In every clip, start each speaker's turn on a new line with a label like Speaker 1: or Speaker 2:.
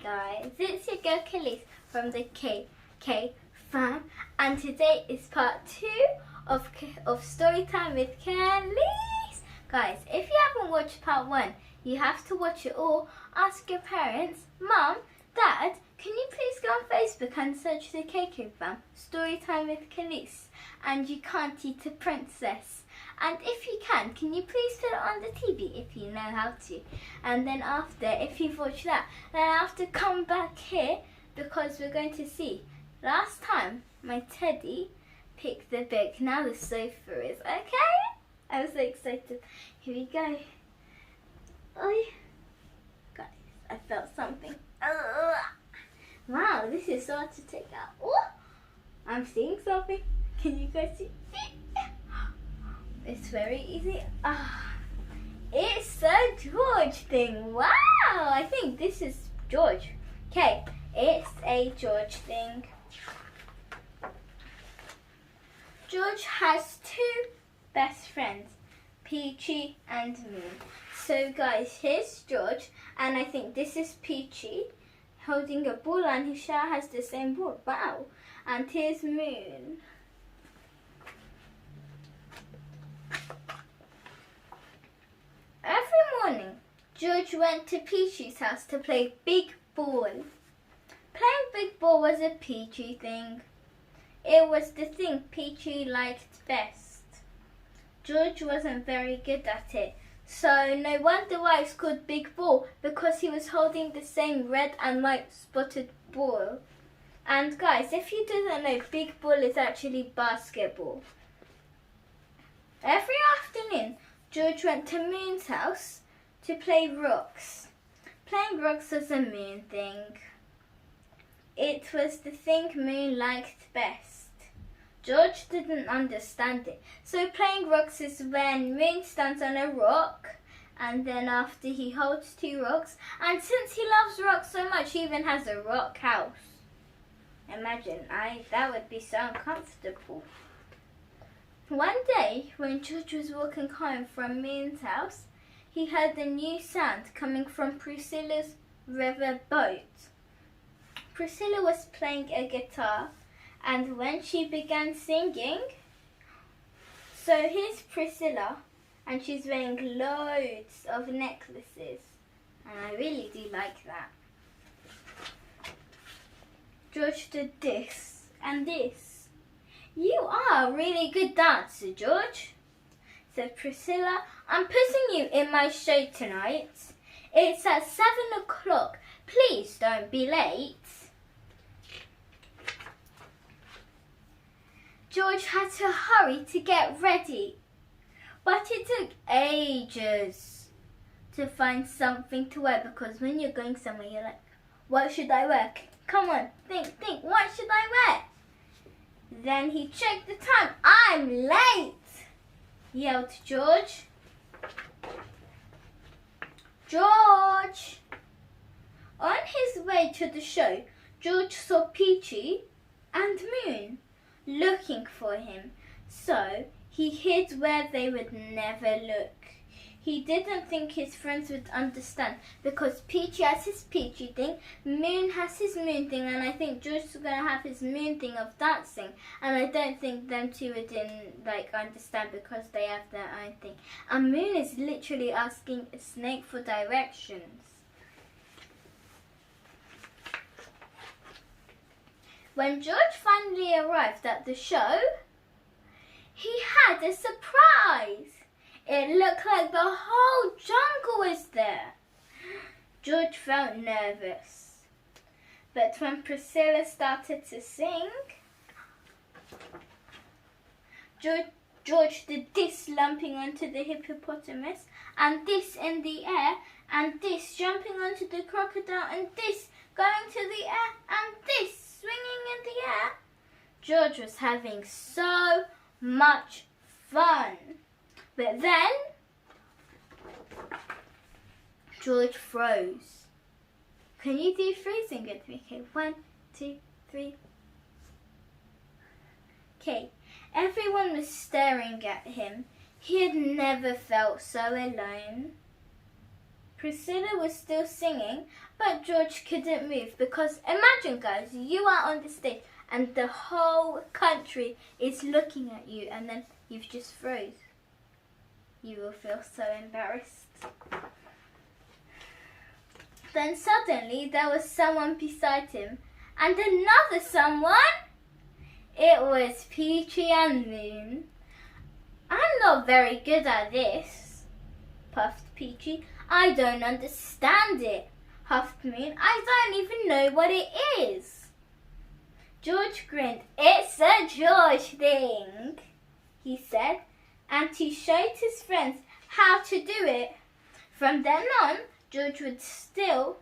Speaker 1: guys, it's your girl Kaylis from the KK fam, and today is part 2 of Storytime with Kaylis. Guys, if you haven't watched part 1, you have to watch it all. Ask your parents, Mum, Dad, can you please go on Facebook and search the KK fam, Storytime with Kaylis, and you can't eat a princess. And if you can you please put it on the TV if you know how to. And then after, if you've watched that, then I have to come back here because we're going to see. Last time, my teddy picked the bed. Now the sofa is. Okay? I'm so excited. Here we go. Oh, guys, I felt something. Wow, this is so hard to take out. Oh, I'm seeing something. Can you guys see? It's very easy. It's a George thing. Wow, I think this is George. Okay, it's a George thing. George has 2 best friends, Peachy and Moon. So guys, here's George, and I think this is Peachy holding a ball, and his shower has the same ball. Wow. And here's Moon. Every morning, George went to Peachy's house to play big ball. Playing big ball was a Peachy thing. It was the thing Peachy liked best. George wasn't very good at it, so no wonder why it's called big ball, because he was holding the same red and white spotted ball. And guys, if you didn't know, big ball is actually basketball. Every afternoon, George went to Moon's house to play rocks. Playing rocks was a Moon thing. It was the thing Moon liked best. George didn't understand it. So playing rocks is when Moon stands on a rock, and then after he holds 2 rocks, and since he loves rocks so much, he even has a rock house. Imagine, that would be so uncomfortable. One day, when George was walking home from Moon's house, he heard a new sound coming from Priscilla's river boat. Priscilla was playing a guitar, and when she began singing, so here's Priscilla, and she's wearing loads of necklaces, and I really do like that. George did this and this. You are a really good dancer, George, said Priscilla. I'm putting you in my show tonight. It's at 7 o'clock. Please don't be late. George had to hurry to get ready, but it took ages to find something to wear, because when you're going somewhere, you're like, what should I wear? Come on, think, what should I wear? Then he checked the time. I'm late, yelled George. George! On his way to the show, George saw Peachy and Moon looking for him, so he hid where they would never look. He didn't think his friends would understand, because Peachy has his Peachy thing, Moon has his Moon thing, and I think George is going to have his Moon thing of dancing. And I don't think them two would understand, because they have their own thing. And Moon is literally asking a snake for directions. When George finally arrived at the show, he had a surprise. It looked like the whole jungle was there. George felt nervous. But when Priscilla started to sing, George did this lumping onto the hippopotamus, and this in the air, and this jumping onto the crocodile, and this going to the air, and this swinging in the air. George was having so much fun. But then, George froze. Can you do freezing with me? Okay, 1, 2, 3. Okay, everyone was staring at him. He had never felt so alone. Priscilla was still singing, but George couldn't move because imagine, guys, you are on the stage and the whole country is looking at you and then you've just froze. You will feel so embarrassed. Then suddenly there was someone beside him and another someone. It was Peachy and Moon. I'm not very good at this, puffed Peachy. I don't understand it, huffed Moon. I don't even know what it is. George grinned. It's a George thing, he said, and he showed his friends how to do it. From then on, George still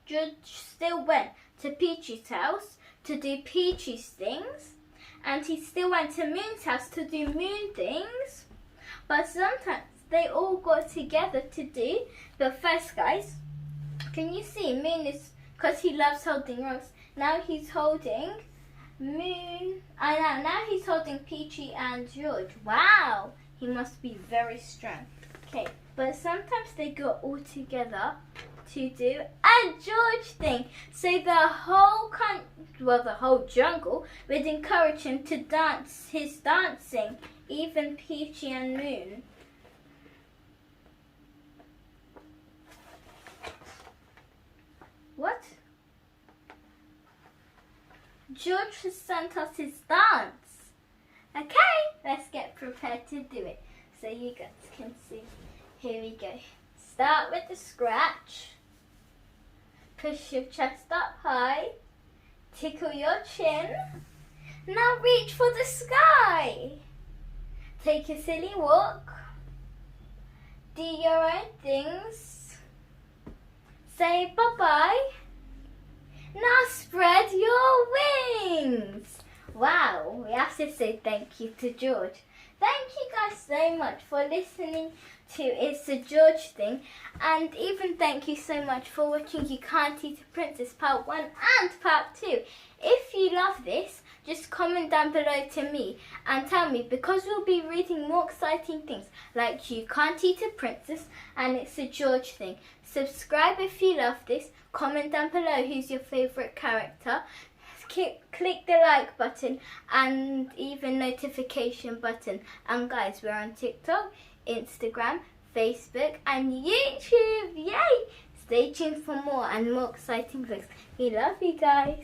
Speaker 1: went to Peachy's house to do Peachy's things, and he still went to Moon's house to do Moon things. But sometimes they all got together to do. But first, guys, can you see Moon is, because he loves holding rocks, now he's holding Moon. Now he's holding Peachy and George. Wow, he must be very strong. Okay, but sometimes they go all together to do a George thing. So the whole jungle would encourage him to dance his dancing, even Peachy and Moon. What? George has sent us his dance. Okay, let's get prepared to do it. So you guys can see. Here we go. Start with the scratch. Push your chest up high. Tickle your chin. Now reach for the sky. Take a silly walk. Do your own things. Say bye-bye. Now spread your wings. Wow, we have to say thank you to George. Thank you guys so much for listening to It's a George Thing, and even thank you so much for watching You Can't Eat a Princess Part 1 and Part 2. If you love this, just comment down below to me and tell me, because we'll be reading more exciting things like You Can't Eat a Princess and It's a George Thing. Subscribe if you love this. Comment down below who's your favourite character. Click the like button and even notification button. And guys, we're on TikTok, Instagram, Facebook and YouTube. Yay! Stay tuned for more and more exciting vlogs. We love you guys.